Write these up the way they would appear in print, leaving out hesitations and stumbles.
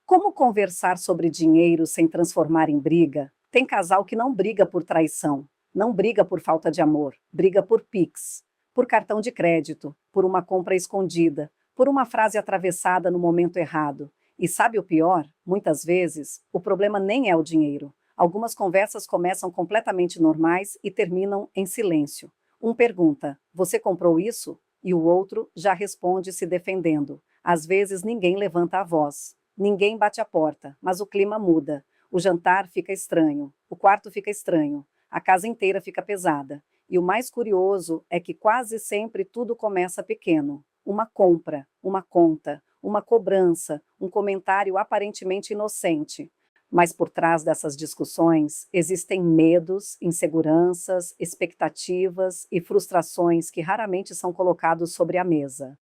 Como conversar sobre dinheiro sem transformar em briga? Tem casal que não briga por traição, não briga por falta de amor, briga por Pix, por cartão de crédito, por uma compra escondida, por uma frase atravessada no momento errado. E sabe o pior? Muitas vezes, o problema nem é o dinheiro. Algumas conversas começam completamente normais e terminam em silêncio. Um pergunta: "Você comprou isso?" E o outro já responde se defendendo. Às vezes ninguém levanta a voz. Ninguém bate a porta, mas o clima muda. O jantar fica estranho, o quarto fica estranho, a casa inteira fica pesada. E o mais curioso é que quase sempre tudo começa pequeno. Uma compra, uma conta, uma cobrança, um comentário aparentemente inocente. Mas por trás dessas discussões existem medos, inseguranças, expectativas e frustrações que raramente são colocados sobre a mesa.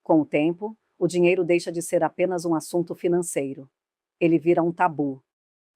Com o tempo, o dinheiro deixa de ser apenas um assunto financeiro. Ele vira um tabu,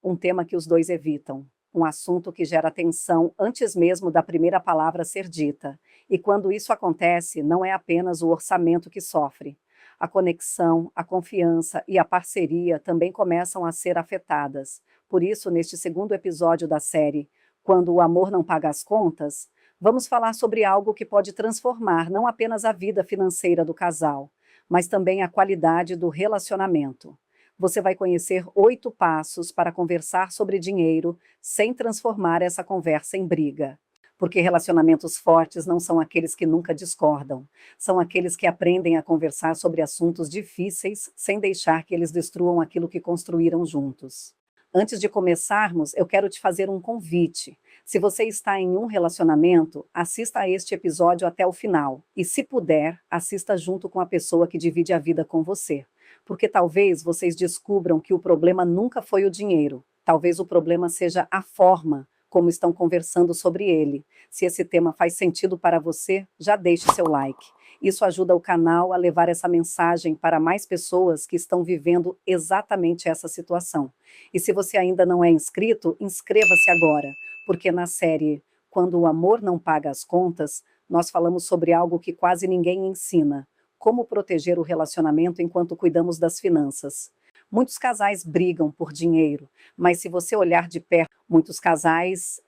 um tema que os dois evitam, um assunto que gera tensão antes mesmo da primeira palavra ser dita. E quando isso acontece, não é apenas o orçamento que sofre. A conexão, a confiança e a parceria também começam a ser afetadas. Por isso, neste segundo episódio da série, Quando o Amor Não Paga as Contas, vamos falar sobre algo que pode transformar não apenas a vida financeira do casal, mas também a qualidade do relacionamento. Você vai conhecer 8 passos para conversar sobre dinheiro sem transformar essa conversa em briga. Porque relacionamentos fortes não são aqueles que nunca discordam, são aqueles que aprendem a conversar sobre assuntos difíceis sem deixar que eles destruam aquilo que construíram juntos. Antes de começarmos, eu quero te fazer um convite. Se você está em um relacionamento, assista a este episódio até o final. E, se puder, assista junto com a pessoa que divide a vida com você. Porque talvez vocês descubram que o problema nunca foi o dinheiro. Talvez o problema seja a forma como estão conversando sobre ele. Se esse tema faz sentido para você, já deixe seu like. Isso ajuda o canal a levar essa mensagem para mais pessoas que estão vivendo exatamente essa situação. E se você ainda não é inscrito, inscreva-se agora, porque na série Quando o Amor Não Paga as Contas, nós falamos sobre algo que quase ninguém ensina: como proteger o relacionamento enquanto cuidamos das finanças. Muitos casais brigam por dinheiro, mas se você olhar de perto, muitos casais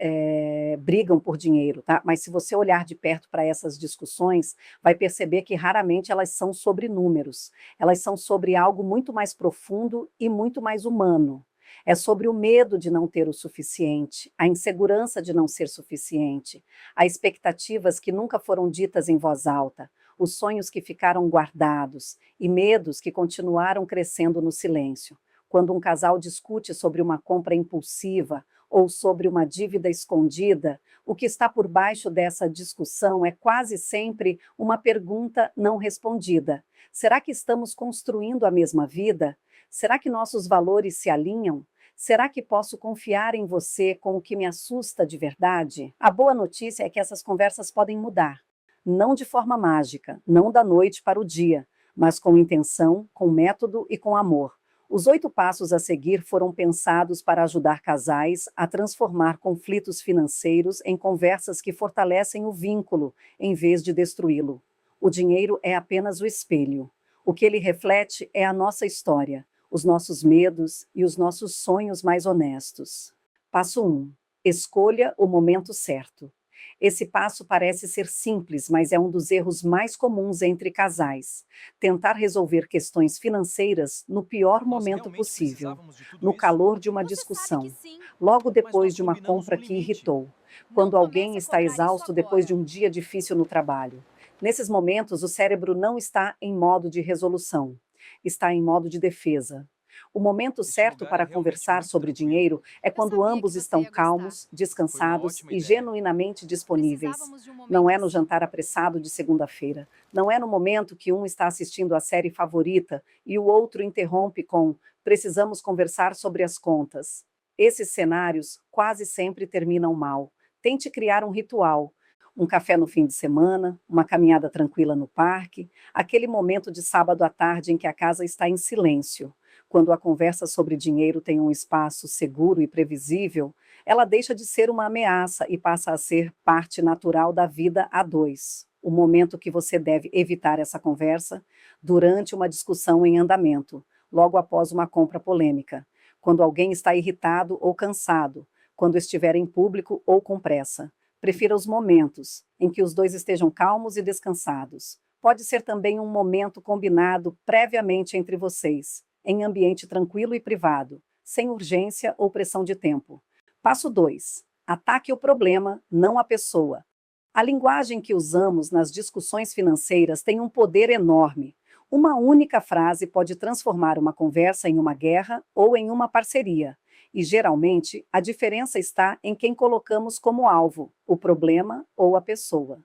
brigam por dinheiro, tá? Mas se você olhar de perto para essas discussões, vai perceber que raramente elas são sobre números. Elas são sobre algo muito mais profundo e muito mais humano. É sobre o medo de não ter o suficiente, a insegurança de não ser suficiente, as expectativas que nunca foram ditas em voz alta, os sonhos que ficaram guardados e medos que continuaram crescendo no silêncio. Quando um casal discute sobre uma compra impulsiva ou sobre uma dívida escondida, o que está por baixo dessa discussão é quase sempre uma pergunta não respondida. Será que estamos construindo a mesma vida? Será que nossos valores se alinham? Será que posso confiar em você com o que me assusta de verdade? A boa notícia é que essas conversas podem mudar. Não de forma mágica, não da noite para o dia, mas com intenção, com método e com amor. Os 8 passos a seguir foram pensados para ajudar casais a transformar conflitos financeiros em conversas que fortalecem o vínculo, em vez de destruí-lo. O dinheiro é apenas o espelho. O que ele reflete é a nossa história, os nossos medos e os nossos sonhos mais honestos. Passo 1. Escolha o momento certo. Esse passo parece ser simples, mas é um dos erros mais comuns entre casais. Tentar resolver questões financeiras no pior Nós momento realmente possível, precisávamos de tudo no isso? calor de uma Você sabe que discussão, sim. logo Mas nós depois de uma combinamos um compra que limite. irritou, Não quando alguém comece a está cobrar isso exausto depois de agora. um dia difícil no trabalho. Nesses momentos, o cérebro não está em modo de resolução, está em modo de defesa. O momento Este certo lugar é para realmente conversar muito sobre tranquilo. dinheiro é Eu quando sabia que ambos você estão ia gostar. calmos, Foi uma descansados ótima e ideia. genuinamente disponíveis. Precisávamos de um Não momento é no assim. jantar apressado de segunda-feira. Não é no momento que um está assistindo a série favorita e o outro interrompe com: "Precisamos conversar sobre as contas." Esses cenários quase sempre terminam mal. Tente criar um ritual. Um café no fim de semana, uma caminhada tranquila no parque, aquele momento de sábado à tarde em que a casa está em silêncio. Quando a conversa sobre dinheiro tem um espaço seguro e previsível, ela deixa de ser uma ameaça e passa a ser parte natural da vida a dois. O momento que você deve evitar essa conversa: durante uma discussão em andamento. logo após uma compra polêmica, quando alguém está irritado ou cansado, quando estiver em público ou com pressa. Prefira os momentos em que os dois estejam calmos e descansados. Pode ser também um momento combinado previamente entre vocês, em ambiente tranquilo e privado, sem urgência ou pressão de tempo. Passo 2. Ataque o problema, não a pessoa. A linguagem que usamos nas discussões financeiras tem um poder enorme. Uma única frase pode transformar uma conversa em uma guerra ou em uma parceria. E, geralmente, a diferença está em quem colocamos como alvo, o problema ou a pessoa.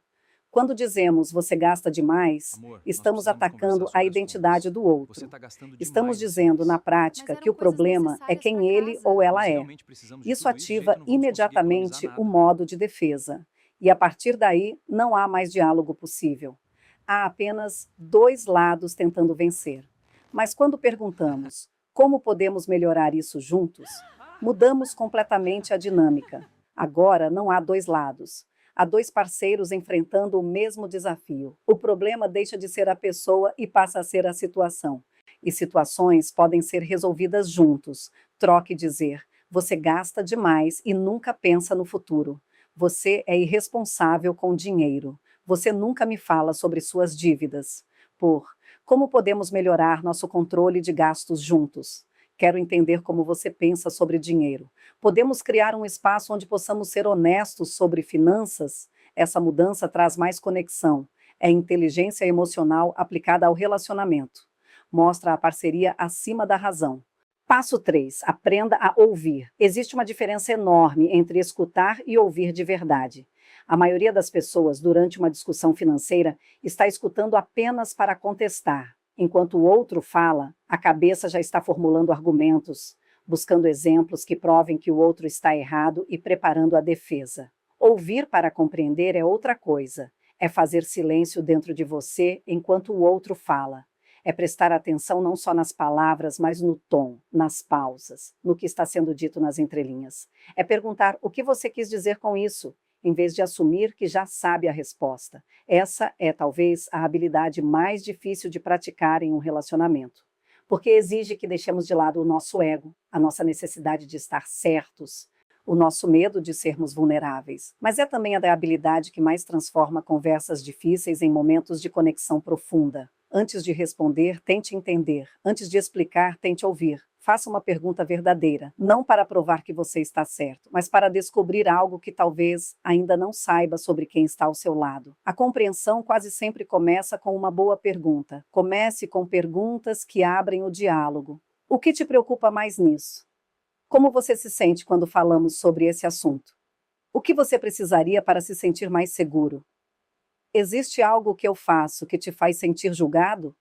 Quando dizemos você gasta demais, Amor, nós estamos precisamos atacando conversar a sobre as identidade contas. do Você outro. está gastando Estamos demais esse dizendo, na mês. Mas prática, que eram o coisas problema é necessárias para quem ele ou casa. ela Nós é. realmente precisamos de Isso tudo isso, de jeito ativa não vamos conseguir economizar imediatamente o nada. modo de defesa. E a partir daí, não há mais diálogo possível. Há apenas dois lados tentando vencer. Mas quando perguntamos como podemos melhorar isso juntos, mudamos completamente a dinâmica. Agora não há dois lados. Há dois parceiros enfrentando o mesmo desafio. O problema deixa de ser a pessoa e passa a ser a situação. E situações podem ser resolvidas juntos. Troque dizer: você gasta demais e nunca pensa no futuro. Você é irresponsável com dinheiro. Você nunca me fala sobre suas dívidas. Por como podemos melhorar nosso controle de gastos juntos? Quero entender como você pensa sobre dinheiro. Podemos criar um espaço onde possamos ser honestos sobre finanças? Essa mudança traz mais conexão. É inteligência emocional aplicada ao relacionamento. Mostra a parceria acima da razão. Passo 3. Aprenda a ouvir. Existe uma diferença enorme entre escutar e ouvir de verdade. A maioria das pessoas, durante uma discussão financeira, está escutando apenas para contestar. Enquanto o outro fala, a cabeça já está formulando argumentos, buscando exemplos que provem que o outro está errado e preparando a defesa. Ouvir para compreender é outra coisa. É fazer silêncio dentro de você enquanto o outro fala. É prestar atenção não só nas palavras, mas no tom, nas pausas, no que está sendo dito nas entrelinhas. É perguntar o que você quis dizer com isso, em vez de assumir que já sabe a resposta. Essa é, talvez, a habilidade mais difícil de praticar em um relacionamento, porque exige que deixemos de lado o nosso ego, a nossa necessidade de estar certos, o nosso medo de sermos vulneráveis. Mas é também a habilidade que mais transforma conversas difíceis em momentos de conexão profunda. Antes de responder, tente entender. Antes de explicar, tente ouvir. Faça uma pergunta verdadeira, não para provar que você está certo, mas para descobrir algo que talvez ainda não saiba sobre quem está ao seu lado. A compreensão quase sempre começa com uma boa pergunta. Comece com perguntas que abrem o diálogo. O que te preocupa mais nisso? Como você se sente quando falamos sobre esse assunto? O que você precisaria para se sentir mais seguro? Existe algo que eu faço que te faz sentir julgado?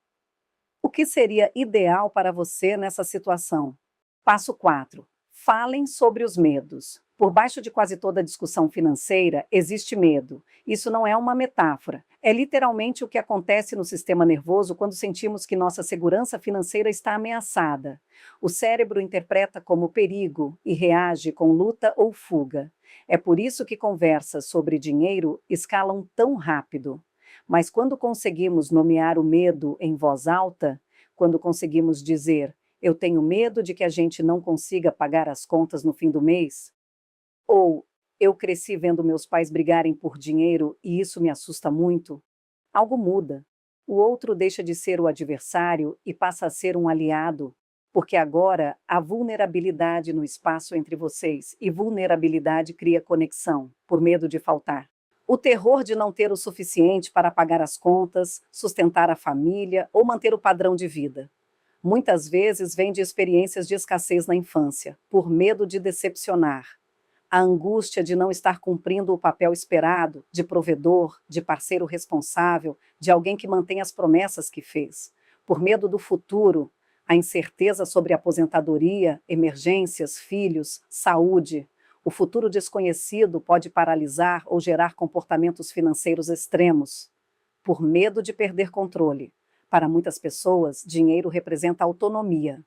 O que seria ideal para você nessa situação? Passo 4. Falem sobre os medos. Por baixo de quase toda discussão financeira existe medo. Isso não é uma metáfora. É literalmente o que acontece no sistema nervoso quando sentimos que nossa segurança financeira está ameaçada. O cérebro interpreta como perigo e reage com luta ou fuga. É por isso que conversas sobre dinheiro escalam tão rápido. Mas quando conseguimos nomear o medo em voz alta, quando conseguimos dizer: eu tenho medo de que a gente não consiga pagar as contas no fim do mês, ou eu cresci vendo meus pais brigarem por dinheiro e isso me assusta muito, algo muda. O outro deixa de ser o adversário e passa a ser um aliado, porque agora há vulnerabilidade no espaço entre vocês e vulnerabilidade cria conexão, por medo de faltar. O terror de não ter o suficiente para pagar as contas, sustentar a família ou manter o padrão de vida. Muitas vezes vem de experiências de escassez na infância, por medo de decepcionar. A angústia de não estar cumprindo o papel esperado, de provedor, de parceiro responsável, de alguém que mantém as promessas que fez. Por medo do futuro, a incerteza sobre aposentadoria, emergências, filhos, saúde. O futuro desconhecido pode paralisar ou gerar comportamentos financeiros extremos. Por medo de perder controle. Para muitas pessoas, dinheiro representa autonomia.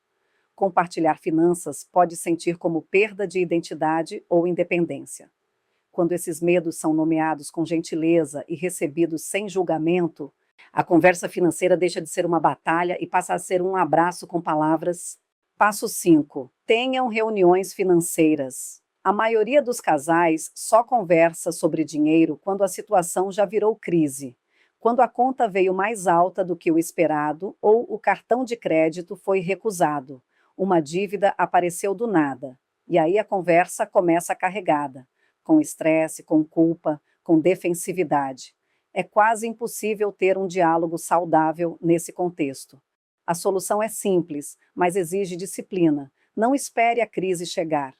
Compartilhar finanças pode sentir como perda de identidade ou independência. Quando esses medos são nomeados com gentileza e recebidos sem julgamento, A conversa financeira deixa de ser uma batalha e passa a ser um abraço com palavras. Passo 5. Tenham reuniões financeiras. A maioria dos casais só conversa sobre dinheiro quando a situação já virou crise, quando a conta veio mais alta do que o esperado ou o cartão de crédito foi recusado, uma dívida apareceu do nada. E aí a conversa começa carregada, com estresse, com culpa, com defensividade. É quase impossível ter um diálogo saudável nesse contexto. A solução é simples, mas exige disciplina. Não espere a crise chegar.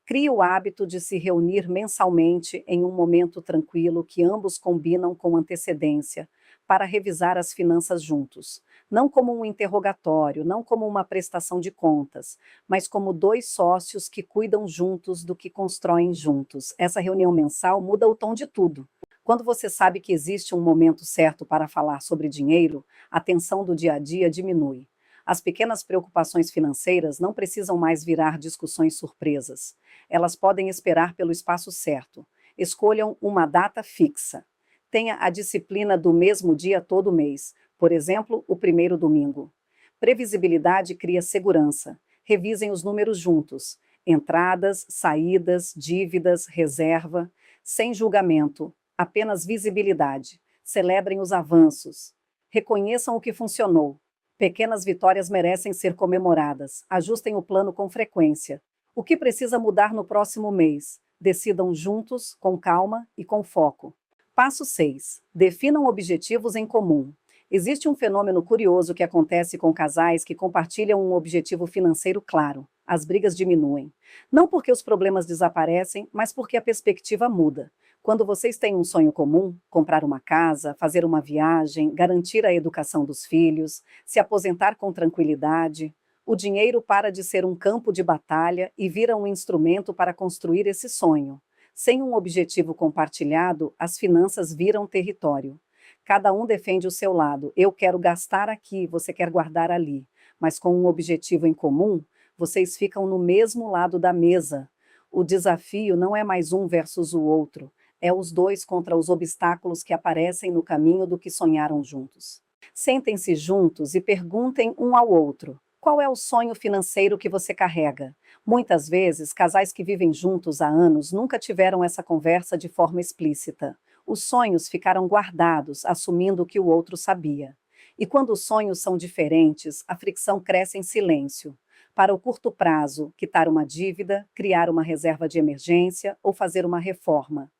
Crie o hábito de se reunir mensalmente em um momento tranquilo que ambos combinam com antecedência, para revisar as finanças juntos. Não como um interrogatório, não como uma prestação de contas, mas como dois sócios que cuidam juntos do que constroem juntos. Essa reunião mensal muda o tom de tudo. Quando você sabe que existe um momento certo para falar sobre dinheiro, a tensão do dia a dia diminui. As pequenas preocupações financeiras não precisam mais virar discussões surpresas. Elas podem esperar pelo espaço certo. Escolham uma data fixa. Tenha a disciplina do mesmo dia todo mês, por exemplo, o primeiro domingo. Previsibilidade cria segurança. Revisem os números juntos. Entradas, saídas, dívidas, reserva. Sem julgamento, apenas visibilidade. Celebrem os avanços. Reconheçam o que funcionou. Pequenas vitórias merecem ser comemoradas. Ajustem o plano com frequência. O que precisa mudar no próximo mês? Decidam juntos, com calma e com foco. Passo 6. Definam objetivos em comum. Existe um fenômeno curioso que acontece com casais que compartilham um objetivo financeiro claro. As brigas diminuem. Não porque os problemas desaparecem, mas porque a perspectiva muda. Quando vocês têm um sonho comum, comprar uma casa, fazer uma viagem, garantir a educação dos filhos, se aposentar com tranquilidade, o dinheiro para de ser um campo de batalha e vira um instrumento para construir esse sonho. Sem um objetivo compartilhado, as finanças viram território. Cada um defende o seu lado. Eu quero gastar aqui, você quer guardar ali. Mas com um objetivo em comum, vocês ficam no mesmo lado da mesa. O desafio não é mais um versus o outro. É os dois contra os obstáculos que aparecem no caminho do que sonharam juntos. Sentem-se juntos e perguntem um ao outro: qual é o sonho financeiro que você carrega? Muitas vezes, casais que vivem juntos há anos nunca tiveram essa conversa de forma explícita. Os sonhos ficaram guardados, assumindo que o outro sabia. E quando os sonhos são diferentes, a fricção cresce em silêncio. Para o curto prazo, quitar uma dívida, criar uma reserva de emergência ou fazer uma reforma.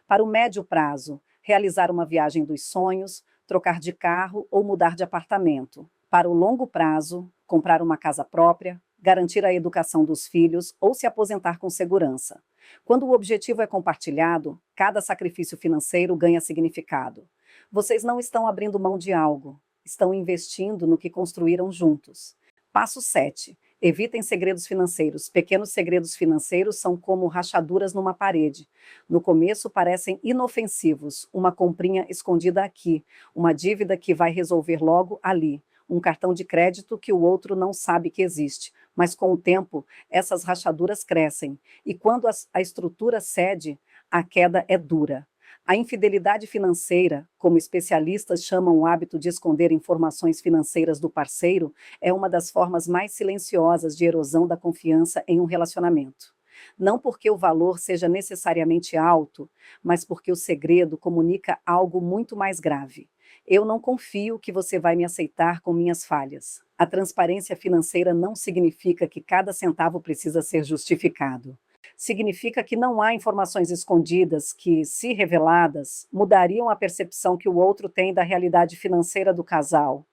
Para o médio prazo, realizar uma viagem dos sonhos, trocar de carro ou mudar de apartamento. Para o longo prazo, comprar uma casa própria, garantir a educação dos filhos ou se aposentar com segurança. Quando o objetivo é compartilhado, cada sacrifício financeiro ganha significado. Vocês não estão abrindo mão de algo, estão investindo no que construíram juntos. Passo 7. Evitem segredos financeiros. Pequenos segredos financeiros são como rachaduras numa parede. No começo parecem inofensivos, uma comprinha escondida aqui, uma dívida que vai resolver logo ali, um cartão de crédito que o outro não sabe que existe. Mas com o tempo, essas rachaduras crescem, e quando a estrutura cede, a queda é dura. A infidelidade financeira, como especialistas chamam o hábito de esconder informações financeiras do parceiro, é uma das formas mais silenciosas de erosão da confiança em um relacionamento. Não porque o valor seja necessariamente alto, mas porque o segredo comunica algo muito mais grave. Eu não confio que você vai me aceitar com minhas falhas. A transparência financeira não significa que cada centavo precisa ser justificado. Significa que não há informações escondidas que, se reveladas, mudariam a percepção que o outro tem da realidade financeira do casal.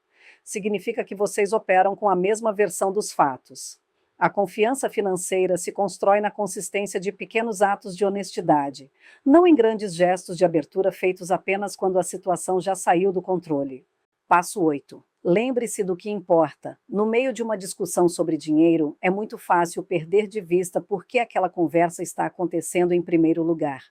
Significa que vocês operam com a mesma versão dos fatos. A confiança financeira se constrói na consistência de pequenos atos de honestidade, não em grandes gestos de abertura feitos apenas quando a situação já saiu do controle. Passo 8. Lembre-se do que importa. No meio de uma discussão sobre dinheiro, é muito fácil perder de vista por que aquela conversa está acontecendo em primeiro lugar.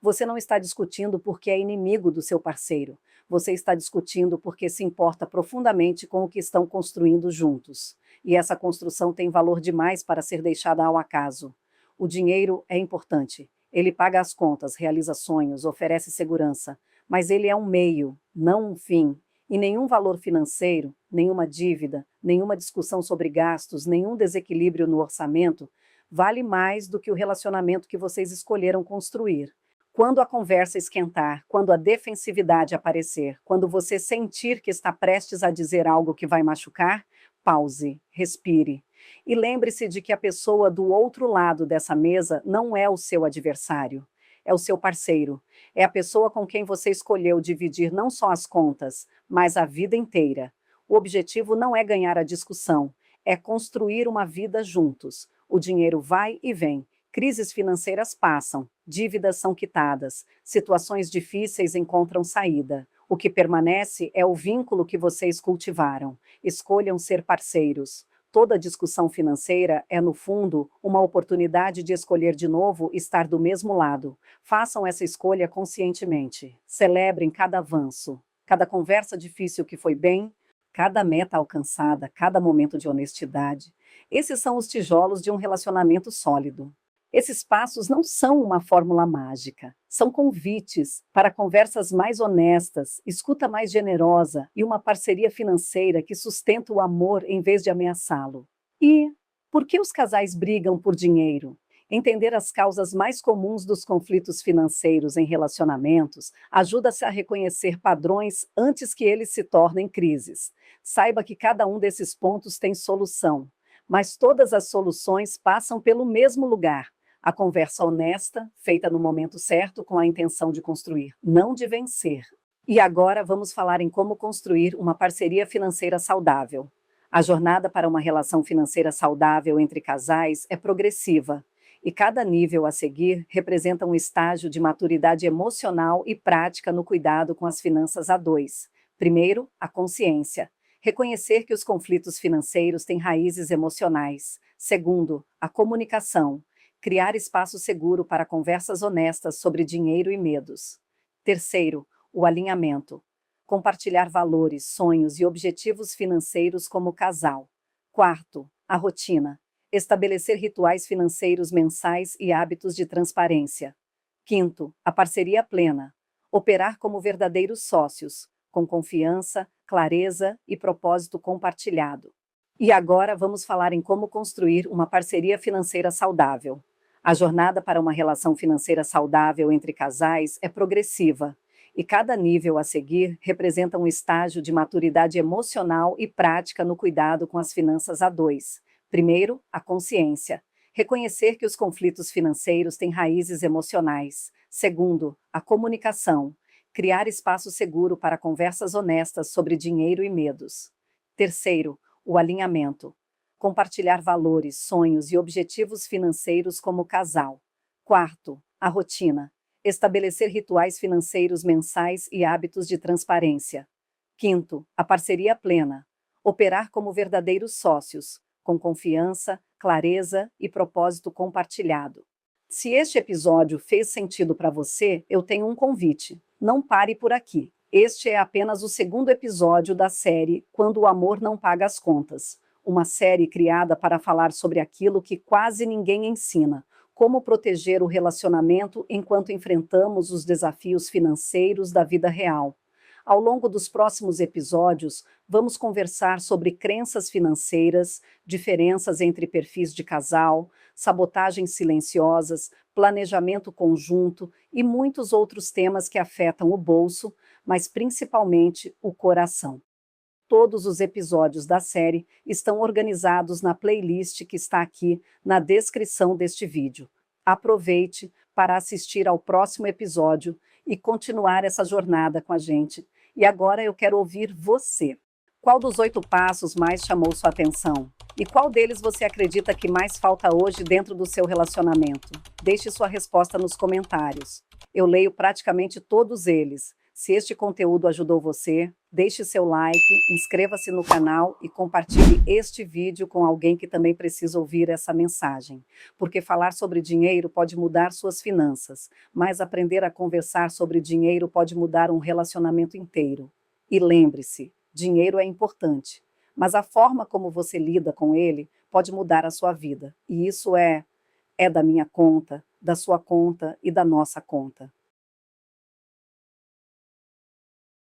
Você não está discutindo porque é inimigo do seu parceiro. Você está discutindo porque se importa profundamente com o que estão construindo juntos. E essa construção tem valor demais para ser deixada ao acaso. O dinheiro é importante. Ele paga as contas, realiza sonhos, oferece segurança. Mas ele é um meio, não um fim. E nenhum valor financeiro, nenhuma dívida, nenhuma discussão sobre gastos, nenhum desequilíbrio no orçamento vale mais do que o relacionamento que vocês escolheram construir. Quando a conversa esquentar, quando a defensividade aparecer, quando você sentir que está prestes a dizer algo que vai machucar, pause, respire. E lembre-se de que a pessoa do outro lado dessa mesa não é o seu adversário, é o seu parceiro. É a pessoa com quem você escolheu dividir não só as contas, mas a vida inteira. O objetivo não é ganhar a discussão, é construir uma vida juntos. O dinheiro vai e vem. Crises financeiras passam, dívidas são quitadas, situações difíceis encontram saída. O que permanece é o vínculo que vocês cultivaram. Escolham ser parceiros. Toda discussão financeira é, no fundo, uma oportunidade de escolher de novo estar do mesmo lado. Façam essa escolha conscientemente. Celebrem cada avanço, cada conversa difícil que foi bem, cada meta alcançada, cada momento de honestidade. Esses são os tijolos de um relacionamento sólido. Esses passos não são uma fórmula mágica, são convites para conversas mais honestas, escuta mais generosa e uma parceria financeira que sustenta o amor em vez de ameaçá-lo. E por que os casais brigam por dinheiro? Entender as causas mais comuns dos conflitos financeiros em relacionamentos ajuda-se a reconhecer padrões antes que eles se tornem crises. Saiba que cada um desses pontos tem solução, mas todas as soluções passam pelo mesmo lugar. A conversa honesta, feita no momento certo, com a intenção de construir, não de vencer. E agora vamos falar em como construir uma parceria financeira saudável. A jornada para uma relação financeira saudável entre casais é progressiva, e cada nível a seguir representa um estágio de maturidade emocional e prática no cuidado com as finanças a dois. Primeiro, a consciência. Reconhecer que os conflitos financeiros têm raízes emocionais. Segundo, a comunicação. Criar espaço seguro para conversas honestas sobre dinheiro e medos. Terceiro, o alinhamento. Compartilhar valores, sonhos e objetivos financeiros como casal. Quarto, a rotina. Estabelecer rituais financeiros mensais e hábitos de transparência. Quinto, a parceria plena. Operar como verdadeiros sócios, com confiança, clareza e propósito compartilhado. E agora vamos falar em como construir uma parceria financeira saudável. A jornada para uma relação financeira saudável entre casais é progressiva, e cada nível a seguir representa um estágio de maturidade emocional e prática no cuidado com as finanças a dois. Primeiro, a consciência. Reconhecer que os conflitos financeiros têm raízes emocionais. Segundo, a comunicação. Criar espaço seguro para conversas honestas sobre dinheiro e medos. Terceiro, o alinhamento. Compartilhar valores, sonhos e objetivos financeiros como casal. Quarto, a rotina. Estabelecer rituais financeiros mensais e hábitos de transparência. Quinto, a parceria plena. Operar como verdadeiros sócios, com confiança, clareza e propósito compartilhado. Se este episódio fez sentido para você, eu tenho um convite. Não pare por aqui. Este é apenas o segundo episódio da série Quando o Amor Não Paga as Contas. Uma série criada para falar sobre aquilo que quase ninguém ensina, como proteger o relacionamento enquanto enfrentamos os desafios financeiros da vida real. Ao longo dos próximos episódios, vamos conversar sobre crenças financeiras, diferenças entre perfis de casal, sabotagens silenciosas, planejamento conjunto e muitos outros temas que afetam o bolso, mas principalmente o coração. Todos os episódios da série estão organizados na playlist que está aqui na descrição deste vídeo. Aproveite para assistir ao próximo episódio e continuar essa jornada com a gente. E agora eu quero ouvir você. Qual dos 8 passos mais chamou sua atenção? E qual deles você acredita que mais falta hoje dentro do seu relacionamento? Deixe sua resposta nos comentários. Eu leio praticamente todos eles. Se este conteúdo ajudou você, deixe seu like, inscreva-se no canal e compartilhe este vídeo com alguém que também precisa ouvir essa mensagem. Porque falar sobre dinheiro pode mudar suas finanças, mas aprender a conversar sobre dinheiro pode mudar um relacionamento inteiro. E lembre-se, dinheiro é importante, mas a forma como você lida com ele pode mudar a sua vida. E isso é da minha conta, da sua conta e da nossa conta.